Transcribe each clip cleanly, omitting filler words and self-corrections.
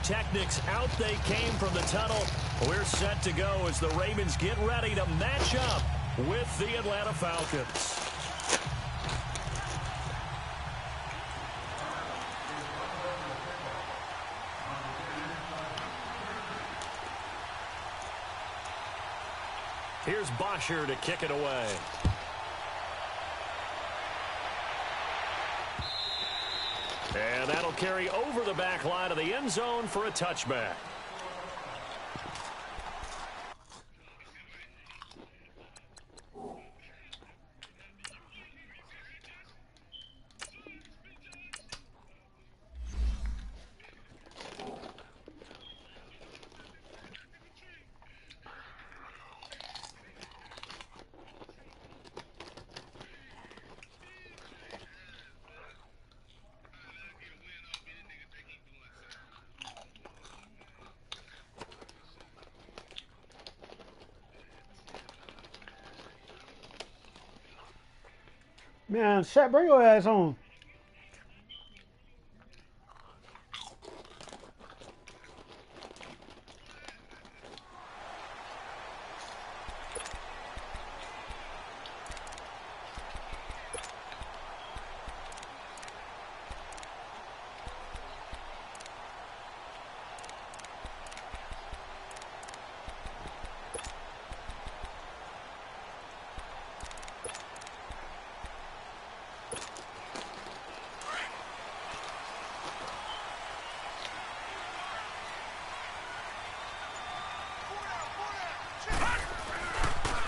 pyrotechnics. Out they came from the tunnel. We're set to go as the Ravens get ready to match up with the Atlanta Falcons. Here's Bosher to kick it away. And that'll carry over the back line of the end zone for a touchback. Man, Shaq, bring your ass on.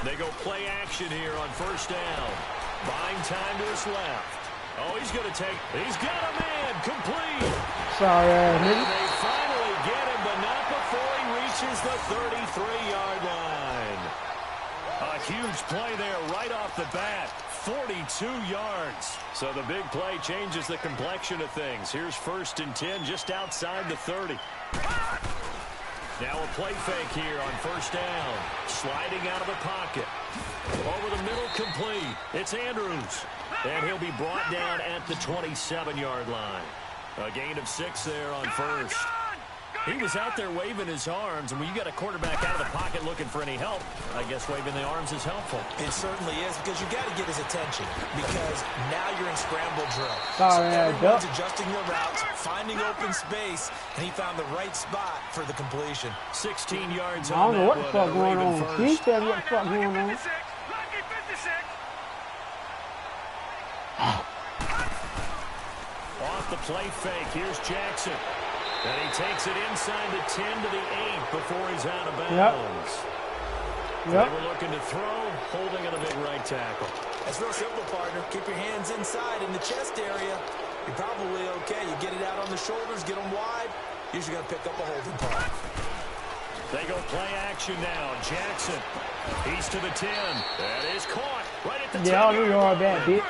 They go play action here on first down. Buying time to his left. Oh, he's going to take. He's got a man complete. Sorry, nigga. They finally get him, but not before he reaches the 33-yard line. A huge play there right off the bat. 42 yards. So the big play changes the complexion of things. Here's 1st and 10 just outside the 30. Now a play fake here on first down. Sliding out of the pocket. Over the middle, complete. It's Andrews. And he'll be brought down at the 27-yard line. A gain of 6 there on first. He was out there waving his arms, and when you got a quarterback out of the pocket looking for any help, I guess waving the arms is helpful. It certainly is, because you got to get his attention, because now you're in scramble drill. Sorry, so everyone's adjusting their routes, finding open space, and he found the right spot for the completion. 16 yards I don't know what the fuck going on. He's telling me what the fuck going on. Off the play fake, here's Jackson. And he takes it inside the 10 to the 8 before he's out of bounds. They were looking to throw, holding on a big right tackle. It's real simple, partner. Keep your hands inside in the chest area. You're probably okay. You get it out on the shoulders, get them wide. Usually going to pick up a holding call. They go play action now. Jackson, he's to the 10. That is caught right at the 10. Yeah, you are bad, bitch.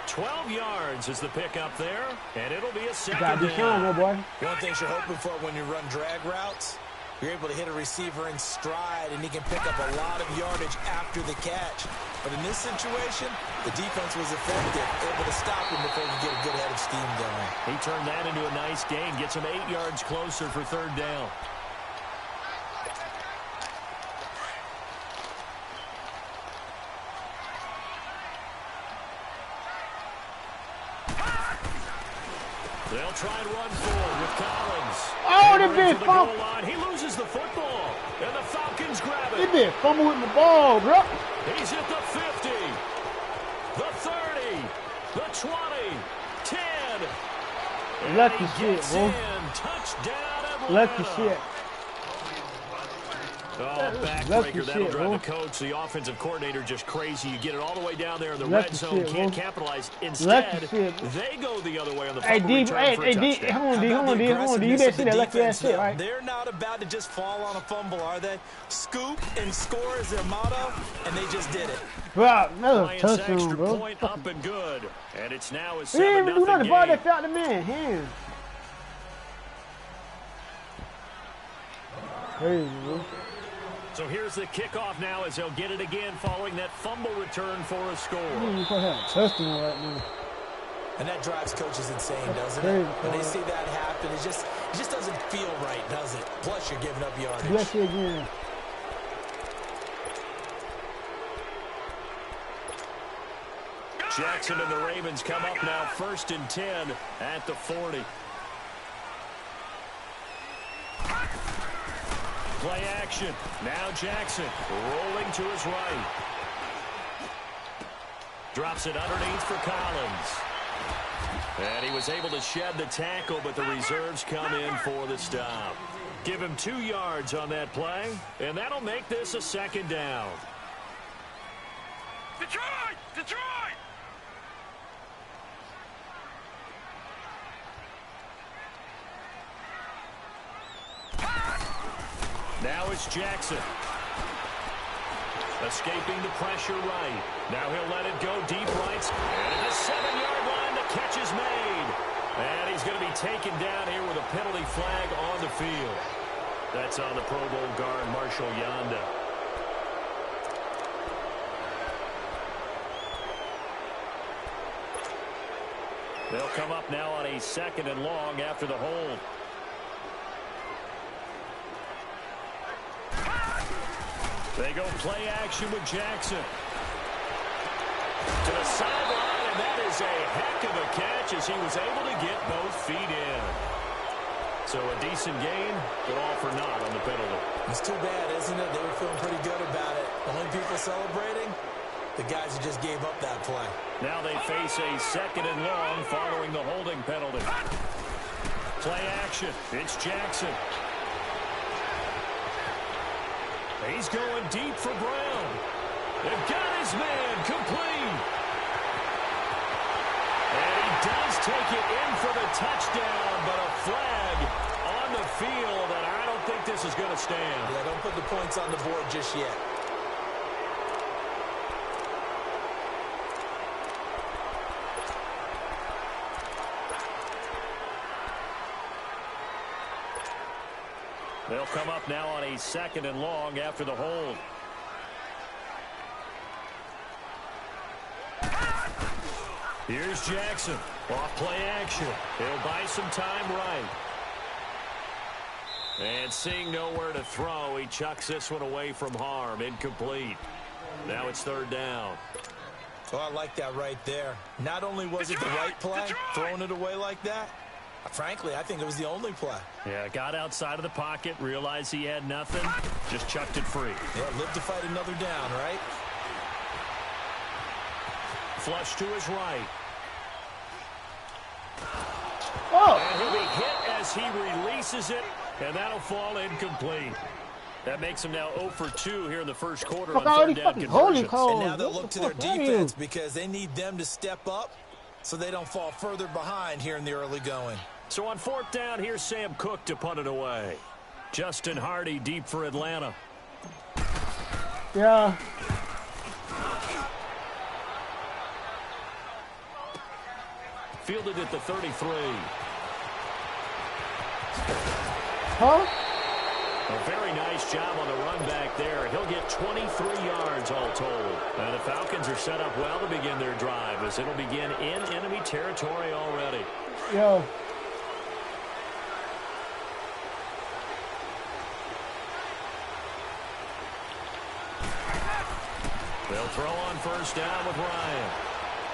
12 yards is the pickup there, and it'll be a second down. Boy. One thing you're hoping for when you run drag routes, you're able to hit a receiver in stride, and he can pick up a lot of yardage after the catch. But in this situation, the defense was effective, able to stop him before you get a good head of steam going. He turned that into a nice gain, gets him 8 yards closer for 3rd down. They'll try and run forward with Collins. Oh, that bitch fumble. He loses the football, and the Falcons grab it. That bitch fumble with the ball, bro. He's at the 50, the 30, the 20, 10. Lucky shit, bro. Touchdown, Atlanta. Lucky shit. Oh, backbreaker. That'll drive the coach, the offensive coordinator, just crazy. You get it all the way down there in the red zone, can't capitalize. Instead, they go the other way on the fumble return for a touchdown. Hold on, D. You better see that lucky ass shit, right? They're not about to just fall on a fumble, are they? Scoop and score is their motto, and they just did it. Bro, another Lions touchdown, extra bro. point up and good. And it's now a 7-0 He didn't even do nothing. The ball game. that fell out the man's hand. Crazy, bro. So here's the kickoff now as they'll get it again following that fumble return for a score. Touchdown right now. And that drives coaches insane, doesn't it? When they see that happen, it's just It just doesn't feel right, does it? Plus, you're giving up yardage. Bless you again. Jackson and the Ravens come up now 1st and 10 at the 40. Play action. Now Jackson rolling to his right. Drops it underneath for Collins. And he was able to shed the tackle, but the reserves come in for the stop. Give him 2 yards on that play, and that'll make this a 2nd down. Detroit! Detroit! Now it's Jackson. Escaping the pressure right. Now he'll let it go deep right. And at the 7-yard line, the catch is made. And he's going to be taken down here with a penalty flag on the field. That's on the Pro Bowl guard, Marshall Yanda. They'll come up now on a 2nd and long after the hold. They go play action with Jackson. To the sideline, and that is a heck of a catch as he was able to get both feet in. So a decent gain, but all for naught on the penalty. It's too bad, isn't it? They were feeling pretty good about it. The only people celebrating, the guys who just gave up that play. Now they face a 2nd and long following the holding penalty. Play action. It's Jackson. He's going deep for Brown. They've got his man complete. And he does take it in for the touchdown, but a flag on the field, and I don't think this is going to stand. Yeah, don't put the points on the board just yet. They'll come up now on a 2nd and long after the hold. Here's Jackson. Off play action. He'll buy some time right. And seeing nowhere to throw, he chucks this one away from harm. Incomplete. Now it's 3rd down. Oh, I like that right there. Not only was it the right play, throwing it away like that, frankly, I think it was the only play. Yeah, got outside of the pocket, realized he had nothing, just chucked it free. Yeah, lived to fight another down, right? Flush to his right. Oh! And he'll be hit as he releases it, and that'll fall incomplete. That makes him now 0 for 2 here in the first quarter on 3rd down conversions. And now they'll look to their defense because they need them to step up so they don't fall further behind here in the early going. So on 4th down, here's Sam Cook to punt it away. Justin Hardy deep for Atlanta. Yeah. Fielded at the 33. Huh? A very nice job on the run back there. He'll get 23 yards all told. And the Falcons are set up well to begin their drive as it'll begin in enemy territory already. Yo. They'll throw on 1st down with Ryan.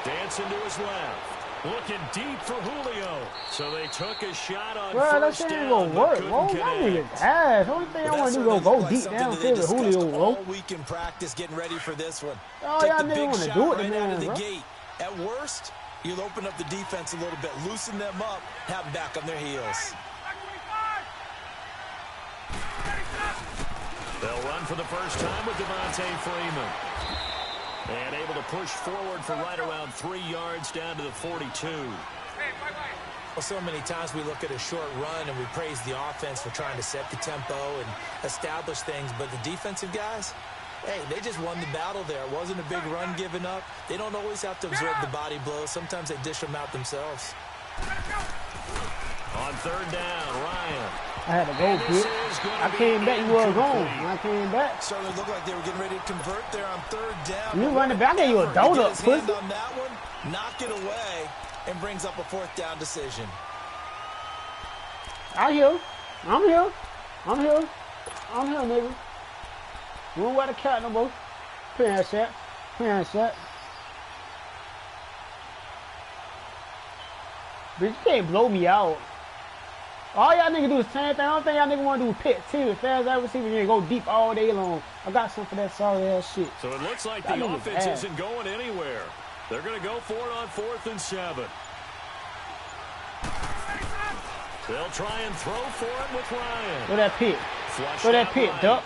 Dancing to his left. Looking deep for Julio. So they took a shot on 1st down, gonna work. Roll that nigga's ass. Only thing I want to do is go deep downfield with Julio, bro. All week in practice getting ready for this one. Oh, y'all niggas want to do it, man, bro. At worst, you'll open up the defense a little bit, loosen them up, have them back on their heels. They'll run for the first time with Devontae Freeman. And able to push forward for right around 3 yards down to the 42. Well, so many times we look at a short run and we praise the offense for trying to set the tempo and establish things, but the defensive guys, hey, they just won the battle there. It wasn't a big run given up. They don't always have to absorb the body blows. Sometimes they dish them out themselves. On 3rd down, Ryan. I had to go, kid. I came back. You were gone. When I came back. Certainly looked like they were getting ready to convert there on 3rd down. You running back? I gave you a donut, pussy. On that one, knock it away, and brings up a 4th down decision. I'm here. I'm here. I'm here. I'm here, nigga. We don't wear the cat no more. Pants set. Pants set. Bitch, you can't blow me out. All y'all niggas do the same thing. I don't think y'all niggas want to do pit too. As fast as I receive it, go deep all day long. I got some for that sorry ass shit. So it looks like the offense isn't going anywhere. They're going to go for it on 4th and 7. They'll try and throw for it with Ryan. Throw that pit. Throw that pit, duck.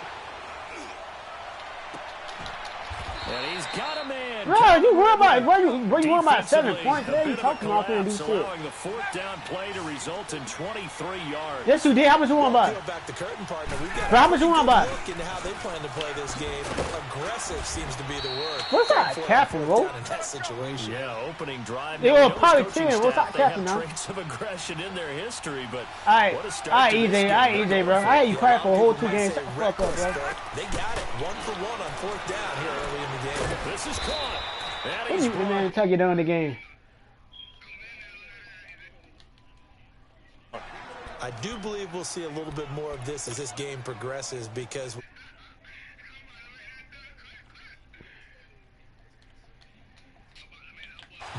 And he's got a man. Bro, you worry about you worry about 7 points. There you talking about doing shit. Allowing the 4th down play to result in 23 yards. Yes, you did. How much you want about? Back the curtain, partner. We've got how much you want about? Look into how they plan to play this game. Aggressive seems to be the word. What's that capping, bro? In that situation. Yeah, opening drive. They were probably 10. What's that capping now? Traits of aggression in their history, but all right, EJ, bro. I had you crying for a whole 2 games. Fuck up, bro. They got it. 1 for 1 on 4th down here early in the game. This is caught. What do you man until you done the game? I do believe we'll see a little bit more of this as this game progresses because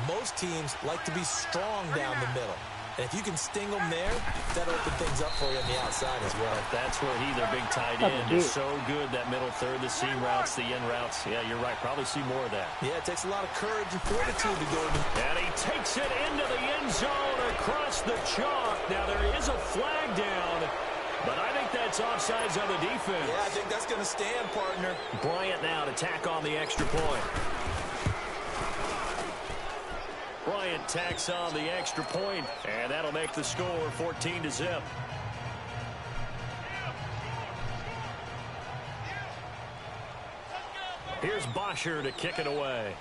most teams like to be strong down the middle. And if you can sting them there, that'll open things up for you on the outside as well. That's where their big tight end, is so good, that middle third, the seam routes, the in routes. Yeah, you're right. Probably see more of that. Yeah, it takes a lot of courage and fortitude to go to. And he takes it into the end zone across the chalk. Now, there is a flag down, but I think that's offsides on the defense. Yeah, I think that's going to stand, partner. Bryant now to tack on the extra point. Bryant tacks on the extra point, and that'll make the score 14-0. Here's Bosher to kick it away.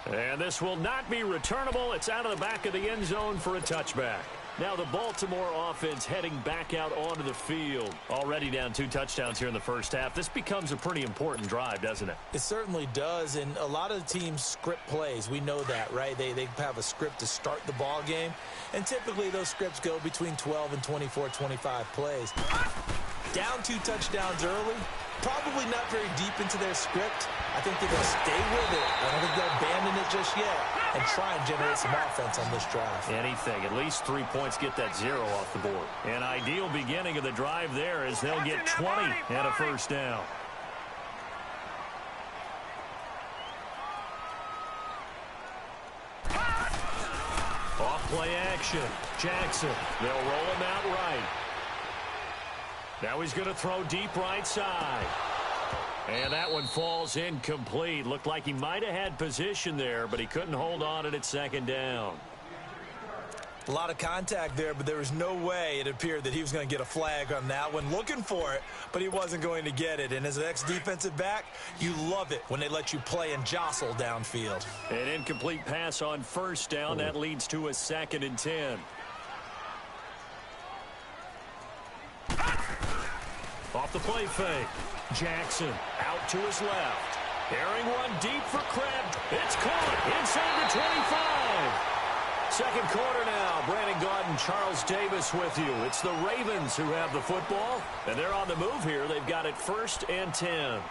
And this will not be returnable. It's out of the back of the end zone for a touchback. Now the Baltimore offense heading back out onto the field. Already down 2 touchdowns here in the first half. This becomes a pretty important drive, doesn't it? It certainly does, and a lot of the teams script plays. We know that, right? They have a script to start the ball game, and typically those scripts go between 12 and 24, 25 plays. Down 2 touchdowns early, probably not very deep into their script. I think they're going to stay with it. I don't think they'll abandon it just yet and try and generate some offense on this drive. Anything. At least 3 points, get that 0 off the board. An ideal beginning of the drive there as they'll get 20 and a first down. Off play action. Jackson. They'll roll him out right. Now he's going to throw deep right side. And that one falls incomplete. Looked like he might have had position there, but he couldn't hold on at its 2nd down. A lot of contact there, but there was no way it appeared that he was going to get a flag on that one. Looking for it, but he wasn't going to get it. And as an ex-defensive back, you love it when they let you play and jostle downfield. An incomplete pass on 1st down. That leads to a 2nd and 10. Off the play fake. Jackson out to his left. Airing one deep for Krebs. It's caught inside the 25. 2nd quarter now. Brandon Gaudin, Charles Davis with you. It's the Ravens who have the football, and they're on the move here. They've got it 1st and 10.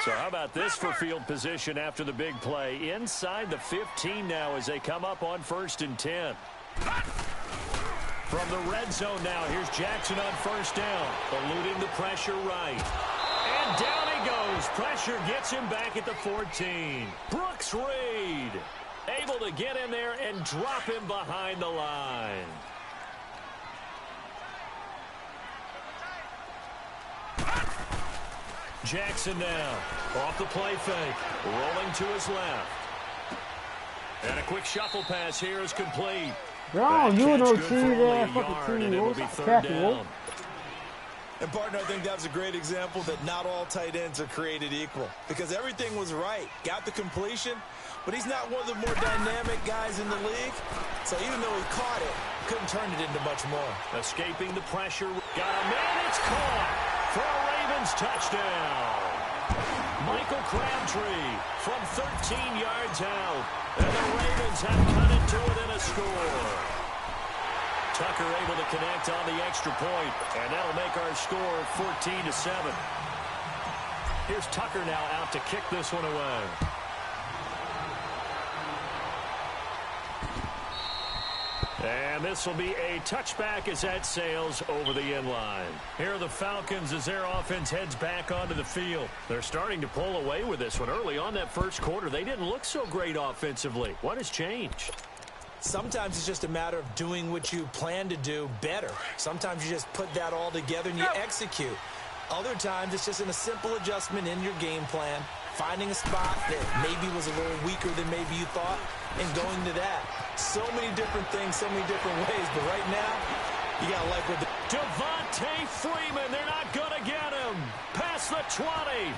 So how about this for field position after the big play? Inside the 15 now as they come up on 1st and 10. From the red zone now, here's Jackson on 1st down. Eluding the pressure right. And down he goes. Pressure gets him back at the 14. Brooks Reed able to get in there and drop him behind the line. Jackson now, off the play fake, rolling to his left. And a quick shuffle pass here is complete. Bro, you know team there, fucking team. What's that, And, partner, I think that was a great example that not all tight ends are created equal because everything was right. Got the completion, but he's not one of the more dynamic guys in the league. So even though he caught it, couldn't turn it into much more. Escaping the pressure. Got a man. It's caught for a Ravens touchdown. Michael Crabtree from 13 yards out. And the Ravens have cut it to within a score. Tucker able to connect on the extra point, and that'll make our score 14-7. Here's Tucker now out to kick this one away. And this will be a touchback as that sails over the end line. Here are the Falcons as their offense heads back onto the field. They're starting to pull away with this one. Early on that first quarter, they didn't look so great offensively. What has changed? Sometimes it's just a matter of doing what you plan to do better. Sometimes you just put that all together and you execute. Other times it's just a simple adjustment in your game plan, finding a spot that maybe was a little weaker than maybe you thought, and going to that. So many different things, so many different ways, but right now, you got to like what the... Devontae Freeman, they're not going to get him. Past the 20.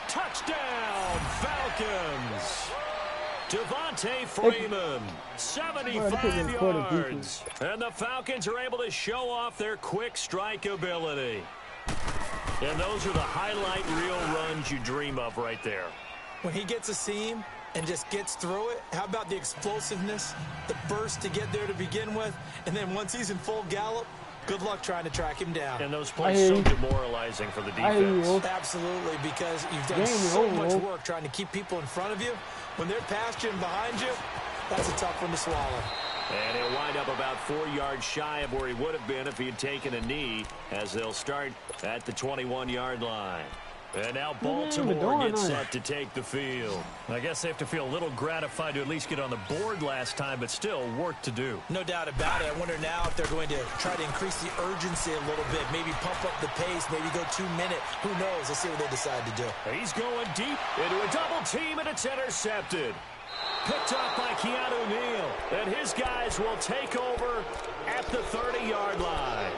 Touchdown, Falcons. Devontae Freeman, 75 yards. And the Falcons are able to show off their quick strike ability. And those are the highlight reel runs you dream of right there. When he gets a seam and just gets through it, how about the explosiveness, the burst to get there to begin with, and then once he's in full gallop, good luck trying to track him down. And those plays so demoralizing for the defense. Absolutely, because you've done so much work trying to keep people in front of you. When they're past you and behind you, that's a tough one to swallow. And he'll wind up about 4 yards shy of where he would have been if he had taken a knee, as they'll start at the 21-yard line. And now Baltimore gets set to take the field. I guess they have to feel a little gratified to at least get on the board last time, but still work to do. No doubt about it. I wonder now if they're going to try to increase the urgency a little bit, maybe pump up the pace, maybe go 2 minute. Who knows? Let's see what they decide to do. He's going deep into a double team, and it's intercepted. Picked up by Keanu Neal. And his guys will take over at the 30-yard line.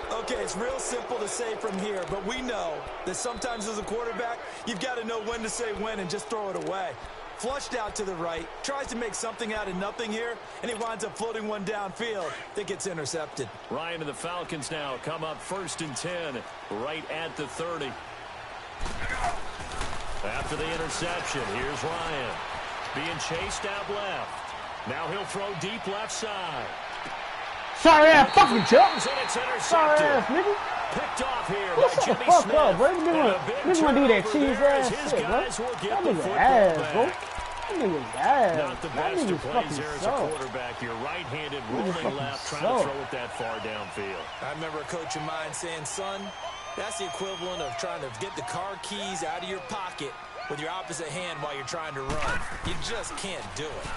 Okay, it's real simple to say from here, but we know that sometimes as a quarterback, you've got to know when to say when and just throw it away. Flushed out to the right, tries to make something out of nothing here, and he winds up floating one downfield that gets intercepted. Ryan and the Falcons now come up 1st and 10, right at the 30. After the interception, here's Ryan. Being chased out left. Now he'll throw deep left side. Sorry ass fucking jump. Sorry ass nigga. Picked off here What's by the Jimmy fuck Smith. up, bro? Nigga wanna do that cheese ass shit, bro. That nigga ass, bro. That nigga's ass. Not the best of plays there as a quarterback. You're right-handed, rolling left, trying to throw it that far downfield. I remember a coach of mine saying, son, that's the equivalent of trying to get the car keys out of your pocket with your opposite hand while you're trying to run. You just can't do it.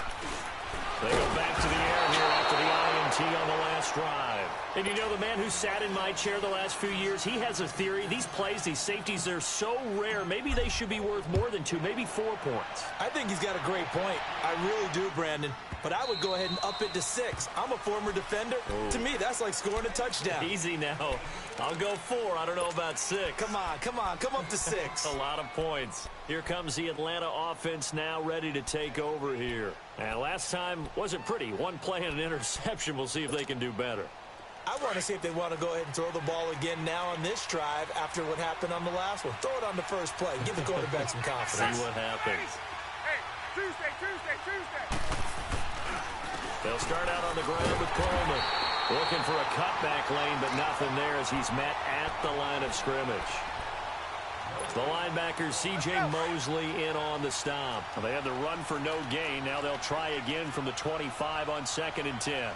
They go back to the air here after the INT on the last drive. And you know, the man who sat in my chair the last few years, he has a theory. These plays, these safeties, they're so rare. Maybe they should be worth more than 2, maybe 4 points. I think he's got a great point. I really do, Brandon. But I would go ahead and up it to 6. I'm a former defender. To me, that's like scoring a touchdown. Easy now. I'll go 4. I don't know about 6. Come on. Come up to 6. A lot of points. Here comes the Atlanta offense now ready to take over here. And last time wasn't pretty. One play and an interception. We'll see if they can do better. I want to see if they want to go ahead and throw the ball again now on this drive after what happened on the last one. Throw it on the first play. Give the quarterback some confidence. See what happens. Hey, Tuesday. They'll start out on the ground with Coleman. Looking for a cutback lane, but nothing there as he's met at the line of scrimmage. The linebacker, C.J. Mosley, in on the stop. They had the run for no gain. Now they'll try again from the 25 on 2nd and 10.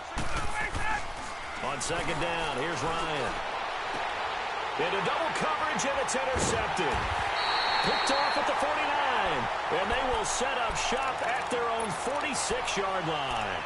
On 2nd down, here's Ryan. Into double coverage, and it's intercepted. Picked off at the 49. And they will set up shop at their own 46-yard line.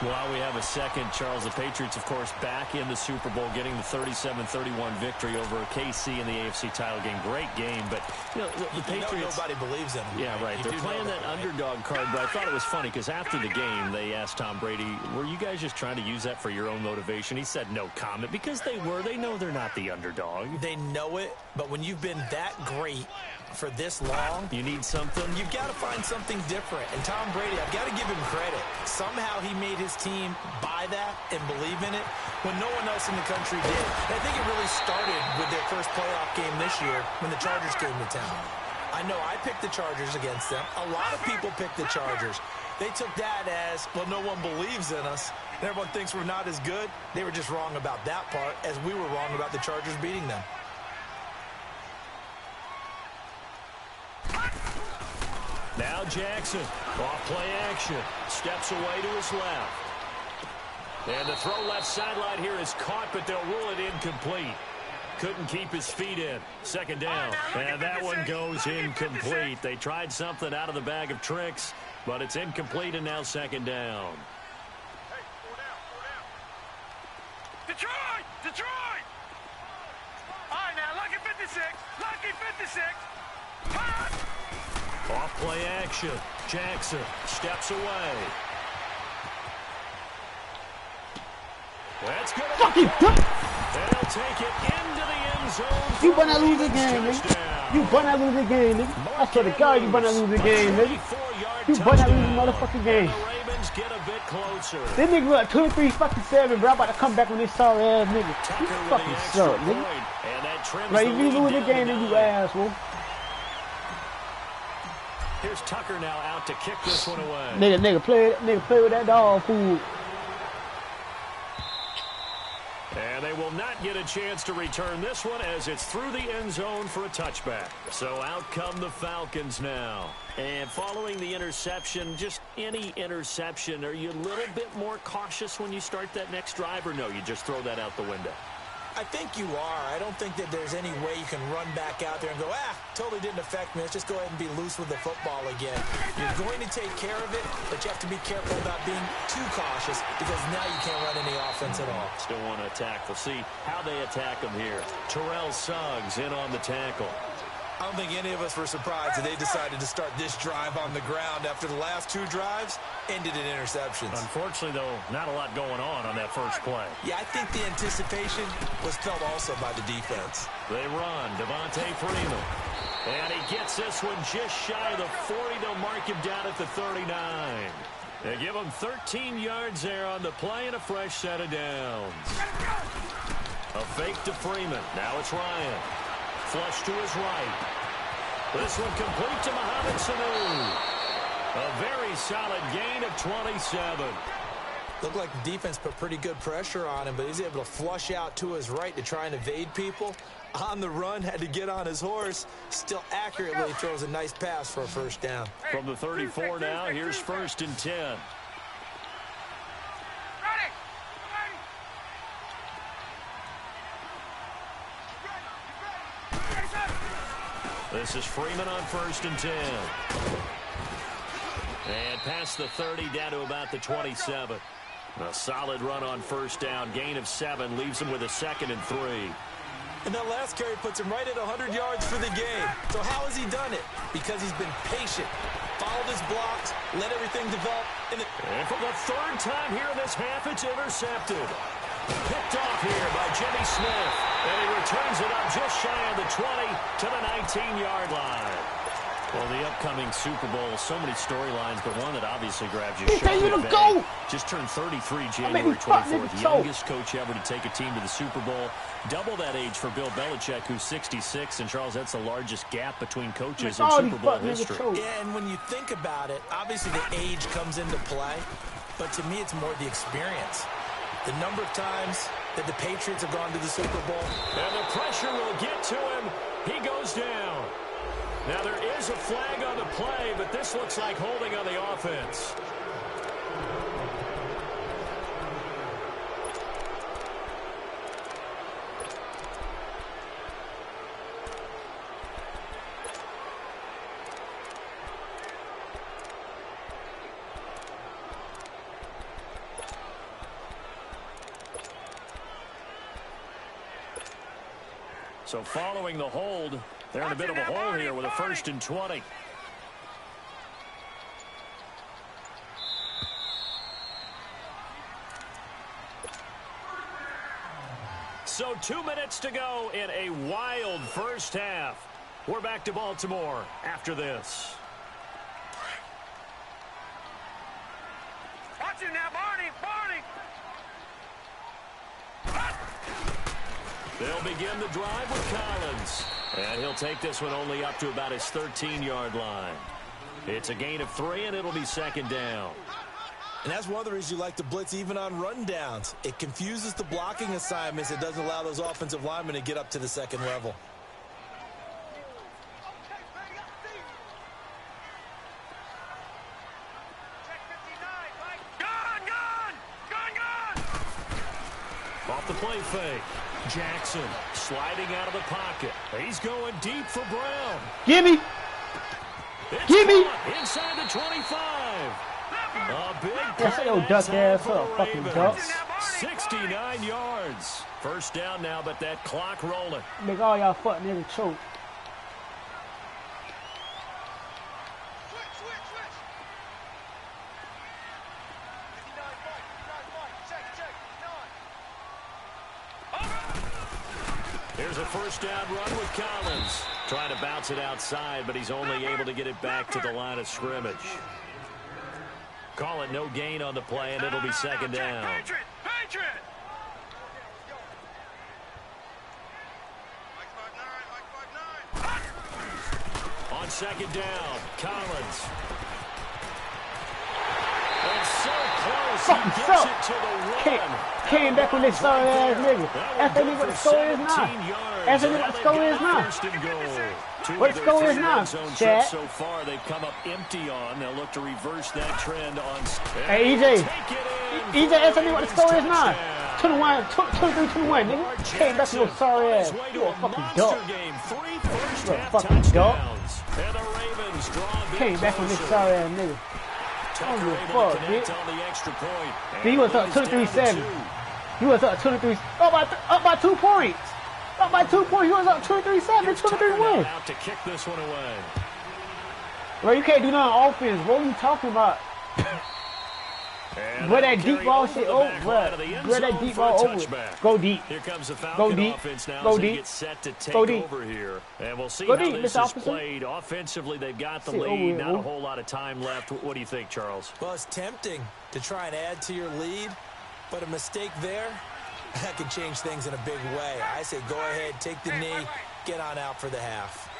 While we have a second, Charles, the Patriots, of course, back in the Super Bowl, getting the 37-31 victory over KC in the AFC title game. Great game, but, you know, the Patriots... nobody believes in them. Yeah, right. They're playing that underdog card, but I thought it was funny because after the game, they asked Tom Brady, were you guys just trying to use that for your own motivation? He said no comment because they were. They know they're not the underdog. They know it, but when you've been that great for this long, you need something. You've got to find something different. And Tom Brady, I've got to give him credit. Somehow he made his team buy that and believe in it when no one else in the country did. And I think it really started with their first playoff game this year when the Chargers came to town. I know I picked the Chargers against them. A lot of people picked the Chargers. They took that as, well, no one believes in us. And everyone thinks we're not as good. They were just wrong about that part, as we were wrong about the Chargers beating them. Now Jackson, off play action, steps away to his left. And the throw left sideline here is caught, but they'll rule it incomplete. Couldn't keep his feet in. Second down, and that one goes incomplete. They tried something out of the bag of tricks, but it's incomplete, and now second down. Detroit! Detroit! All right, now, lucky 56. Lucky 56. Hot! Off play action. Jackson steps away. That's good. Fucking They'll take it into the end zone. You better lose the game, nigga. You better lose the game, nigga. I swear to God, you better lose the game, nigga. You better lose the motherfucking game. The Ravens get a bit closer. This nigga like 23-7, bro. I'm about to come back on this sorry ass nigga. You fucking suck, nigga. Like, if you lose the game, then you asshole. Here's Tucker now out to kick this one away. Nigga play with that dog food. And they will not get a chance to return this one as it's through the end zone for a touchback. So out come the Falcons now. And following the interception, just any interception, are you a little bit more cautious when you start that next drive, or no, you just throw that out the window? I think you are. I don't think that there's any way you can run back out there and go, totally didn't affect me. Let's just go ahead and be loose with the football again. You're going to take care of it, but you have to be careful about being too cautious because now you can't run any offense at all. Still want to attack. We'll see how they attack them here. Terrell Suggs in on the tackle. I don't think any of us were surprised that they decided to start this drive on the ground after the last two drives ended in interceptions. Unfortunately, though, not a lot going on that first play. Yeah, I think the anticipation was felt also by the defense. They run. Devontae Freeman. And he gets this one just shy of the 40. They'll mark him down at the 39. They give him 13 yards there on the play and a fresh set of downs. A fake to Freeman. Now it's Ryan. Flush to his right. This one complete to Mohamed Sanu. A very solid gain of 27. Looked like the defense put pretty good pressure on him, but he's able to flush out to his right to try and evade people. On the run, had to get on his horse. Still accurately throws a nice pass for a first down. From the 34 now, here's 1st and 10. This is Freeman on 1st and 10. And past the 30 down to about the 27. A solid run on first down. Gain of 7 leaves him with a 2nd and 3. And that last carry puts him right at 100 yards for the game. So how has he done it? Because he's been patient. Followed his blocks, let everything develop. And for the 3rd time here in this half, it's intercepted. Picked off here by Jimmy Smith. And he returns it up just shy of the 20 to the 19-yard line. Well, the upcoming Super Bowl, so many storylines, but one that obviously grabs you. Just turned 33 January 24th. Youngest coach ever to take a team to the Super Bowl. Double that age for Bill Belichick, who's 66. And, Charles, that's the largest gap between coaches in Super Bowl history. Yeah, and when you think about it, obviously the age comes into play. But to me, it's more the experience. The number of times that the Patriots have gone to the Super Bowl. And the pressure will get to him. He goes down. Now, there is a flag on the play, but this looks like holding on the offense. So following the hold, they're in a bit of a hole here with a 1st and 20. So 2 minutes to go in a wild first half. We're back to Baltimore after this. Watch it now, Barney. They'll begin the drive with Collins. And he'll take this one only up to about his 13-yard line. It's a gain of 3, and it'll be 2nd down. And that's one of the reasons you like to blitz even on rundowns. It confuses the blocking assignments. It doesn't allow those offensive linemen to get up to the 2nd level. Off the play fake. Jackson sliding out of the pocket. He's going deep for Brown. Gimme. It's Gimme. Inside the 25. A big Yes, play yo, that duck time ass for up, the fucking Ravens. duck. 69 yards. First down now, but that clock rolling. Make all y'all fuck niggas choke. Here's a first down run with Collins. Trying to bounce it outside, but he's only able to get it back to the line of scrimmage. Call it no gain on the play, and it'll be 2nd down. Patriot! On 2nd down, Collins. And so close, he Fucking gets suck. it to the run. Came back with this sorry ass nigga. Ask that nigga what the score is now. Ask that nigga what the score is now. What the score is now, Chad? So far, they've come up empty on. They'll look to reverse that trend on. Hey, EJ. EJ, ask that nigga what the score is now. 21, 23-21, nigga. Came back with your sorry ass. You a fucking dog. You a fucking dog. Came back with this sorry ass nigga. I don't give a fuck, bitch. He was up 23-7. He was up 23. Up by 2 points. Up by 2 points. He was up 23-7. 23-1. Out to kick this one away. Bro, you can't do nothing on offense. What are you talking about? Bro, that deep ball shit over. Bro, that deep ball over. Go deep. Here comes the Go Falcon deep. offense now Go as they deep. get set to take Go deep. over here. And we'll see Go how deep, this Mr. is Officer. played. Offensively, they've got the Shit, lead. over, Not a over. whole lot of time left. What do you think, Charles? Well, it's tempting to try and add to your lead, but a mistake there, that can change things in a big way. I say go ahead, take the knee, get on out for the half.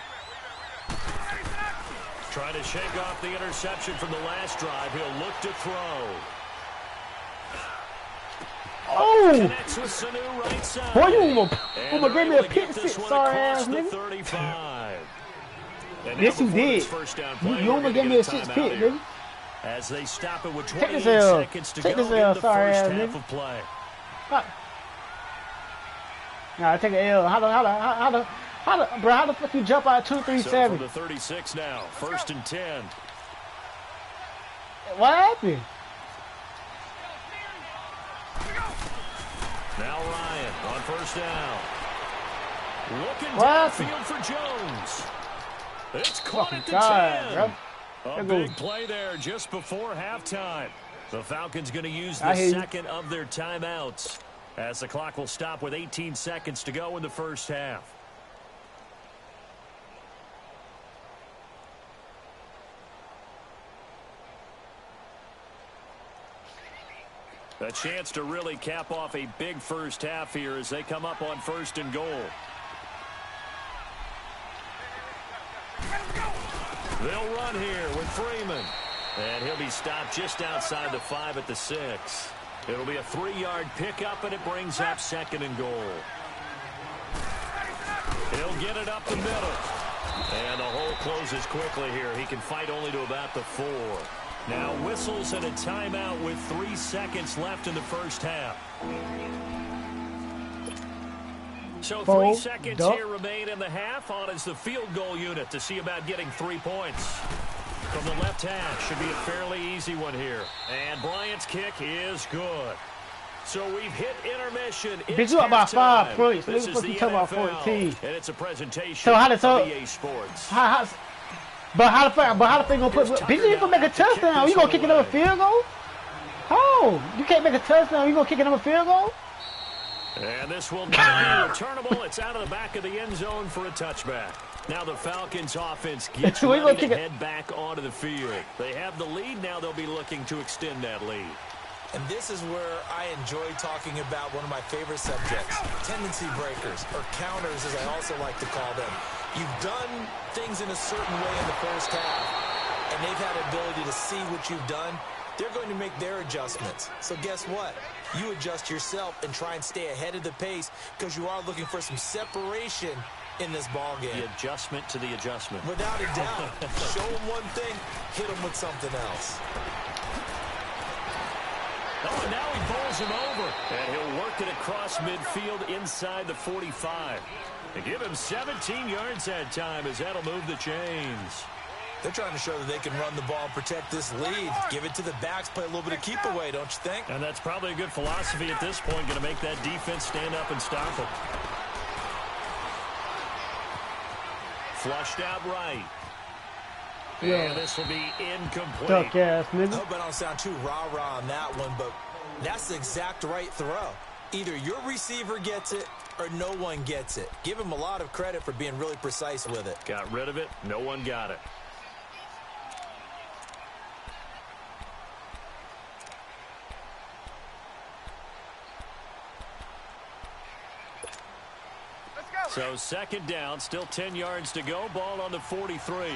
Trying to shake off the interception from the last drive. He'll look to throw. Oh! Connects with Sanu right side. Boy, you And almost gave me a they're able to pick get six, this one sorry across ass the nigga. 35. And Yes, now you before did. this first down play, You we're almost gonna gave me get a 6 timeout pick, here nigga. As they stop it with Check 28 this L. seconds to Check go this L, in the sorry first ass half nigga. of play. Nah, take an L. How the fuck you jump out So 2-3-7? from the 36 now, 1st and 10. What happened? Now Ryan on 1st down. Looking What? downfield for Jones. It's caught Fucking at the God, 10. bro. A There big goes- play there just before halftime. The Falcons going to use I the hear you. second of their timeouts as the clock will stop with 18 seconds to go in the first half. A chance to really cap off a big first half here as they come up on 1st and goal. They'll run here with Freeman. And he'll be stopped just outside the 5 at the 6. It'll be a 3-yard pickup, and it brings up 2nd and goal. He'll get it up the middle. And the hole closes quickly here. He can fight only to about the 4. Now whistles and a timeout with 3 seconds left in the first half. So 3 seconds here remain in the half. On is the field goal unit to see about getting 3 points. From the left hash, should be a fairly easy one here. And Bryant's kick is good. So we've hit intermission. Bitch, you up by 5 points. This Nigga, is fuck the you talking about NFL, 14. and it's a presentation So how does of EA Sports. But how the thing gonna put? Bitch, you gonna make a touchdown? You gonna kick another field goal? Oh, you can't make a touchdown. You gonna kick another field goal? And this will not be returnable. It's out of the back of the end zone for a touchback. Now the Falcons offense gets ready to head back onto the field. They have the lead. Now they'll be looking to extend that lead. And this is where I enjoy talking about one of my favorite subjects, tendency breakers, or counters as I also like to call them. You've done things in a certain way in the first half, and they've had the ability to see what you've done. They're going to make their adjustments. So guess what? You adjust yourself and try and stay ahead of the pace because you are looking for some separation in this ball game. The adjustment to the adjustment. Without a doubt. Show them one thing, hit them with something else. Oh, and now he bowls him over. And he'll work it across midfield inside the 45. They give him 17 yards that time as that'll move the chains. They're trying to show that they can run the ball and protect this lead. Give it to the backs, play a little bit of keep away, don't you think? And that's probably a good philosophy at this point, going to make that defense stand up and stop it. Flushed out right. Yeah. And this will be incomplete. Duck ass nigga. I hope I don't sound too rah-rah on that one, but that's the exact right throw. Either your receiver gets it or no one gets it. Give him a lot of credit for being really precise with it. Got rid of it. No one got it. So second down, still 10 yards to go. Ball on the 43.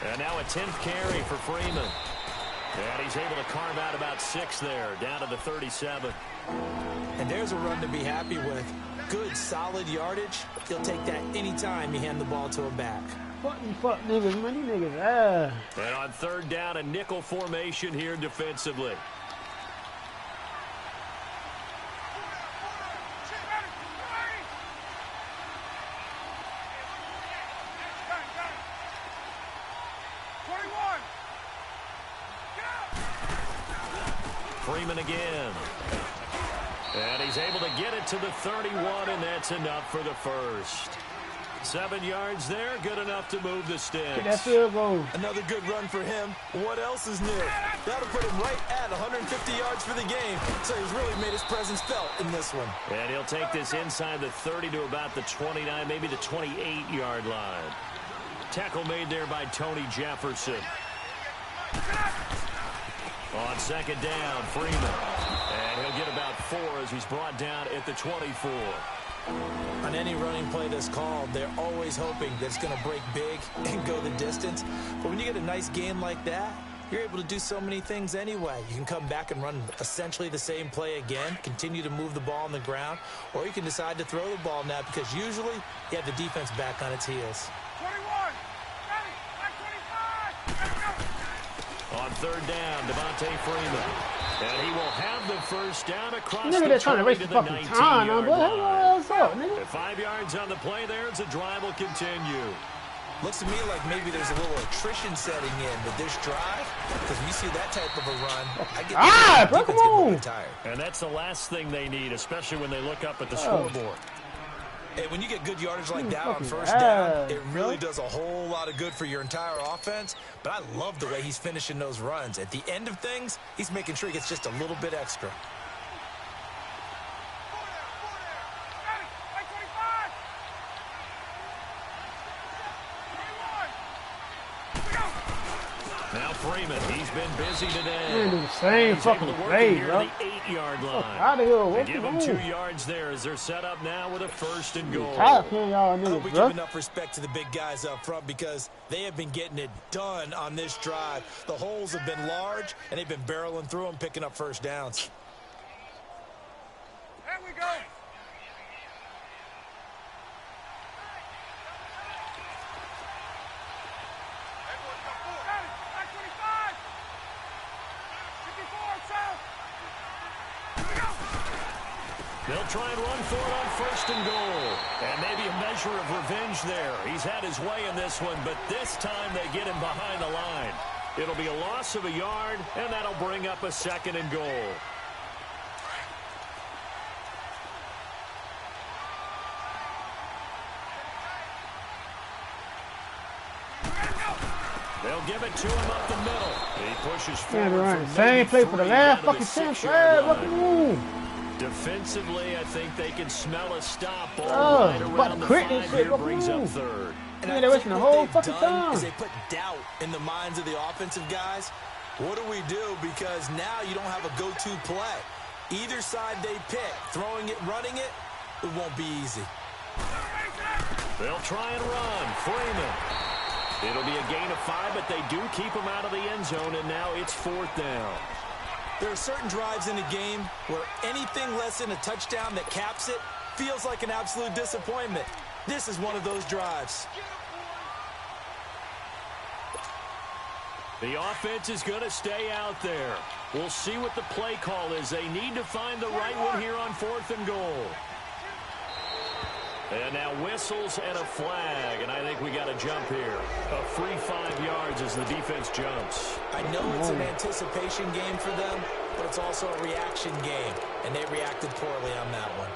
And now a 10th carry for Freeman. And he's able to carve out about 6 there, down to the 37. And there's a run to be happy with. Good, solid yardage. He'll take that anytime you hand the ball to a back. Fuck niggas, man. These niggas, And on third down, a nickel formation here defensively. Freeman again. And he's able to get it to the 31, and that's enough for the first. 7 yards there, good enough to move the sticks. Get that field goal. Another good run for him. What else is new? That'll put him right at 150 yards for the game. So he's really made his presence felt in this one. And he'll take this inside the 30 to about the 29, maybe the 28-yard line. Tackle made there by Tony Jefferson. On second down, Freeman. And he'll get about 4 as he's brought down at the 24. On any running play that's called, they're always hoping that it's going to break big and go the distance. But when you get a nice game like that, you're able to do so many things anyway. You can come back and run essentially the same play again, continue to move the ball on the ground, or you can decide to throw the ball now because usually you have the defense back on its heels. 21, 25, on third down, Devontae Freeman. And he will have the first down across nigga, they're trying to waste the fucking time, man. What's up, nigga? At 5 yards on the play there, as the drive will continue. Looks to me like maybe there's a little attrition setting in with this drive, because when you see that type of a run, I get bro, come on. tired. And that's the last thing they need, especially when they look up at the scoreboard. And when you get good yardage like that on first down, it really does a whole lot of good for your entire offense. But I love the way he's finishing those runs. At the end of things, he's making sure he gets just a little bit extra. Now Freeman, he's been busy today. Man, do the same fucking play, bro. The 8-yard line. Out of here, what give them 2 yards there as they're set up now with a first and goal. I hope we give enough respect to the big guys up front because they have been getting it done on this drive. The holes have been large, and they've been barreling through them, picking up first downs. There we go. They'll try and run for it on first and goal. And maybe a measure of revenge there. He's had his way in this one, but this time they get him behind the line. It'll be a loss of a yard, and that'll bring up a 2nd and goal. They'll give it to him up the middle. He pushes forward. Same play for the last fucking 10. Defensively, I think they can smell a stop. Ball right around the 5 here brings up 3rd. And I think the whole fucking time is they put doubt in the minds of the offensive guys. What do we do? Because now you don't have a go-to play. Either side they pick, throwing it, running it, it won't be easy. They'll try and run. Freeman. It'll be a gain of 5, but they do keep him out of the end zone, and now it's 4th down. There are certain drives in a game where anything less than a touchdown that caps it feels like an absolute disappointment. This is one of those drives. The offense is going to stay out there. We'll see what the play call is. They need to find the right one here on 4th and goal. And now whistles and a flag, and I think we got a jump here. A free 5 yards as the defense jumps. I know it's an anticipation game for them, but it's also a reaction game, and they reacted poorly on that one.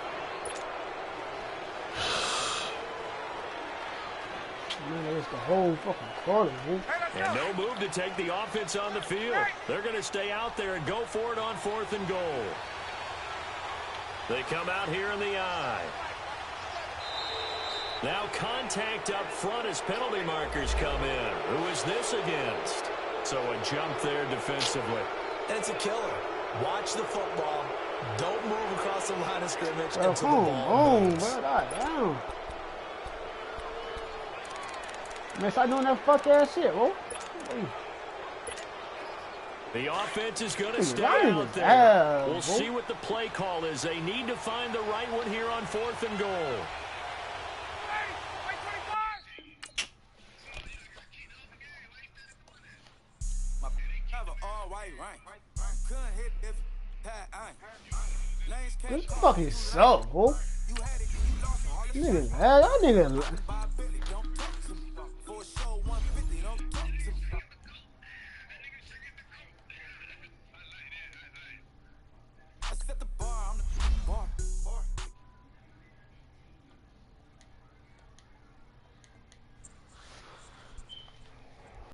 Man, it's the whole fucking quarter, man. And no move to take the offense on the field. They're going to stay out there and go for it on 4th and goal. They come out here in the eye. Now contact up front as penalty markers come in. Who is this against? So a jump there defensively. And it's a killer. Watch the football. Don't move across the line of scrimmage until the ball moves. Damn. Man, stop doing that fuck ass shit, bro. The offense is going to stay out there. We'll see what the play call is. They need to find the right one here on 4th and goal. This fucking so, bro. Niggas, y'all niggas.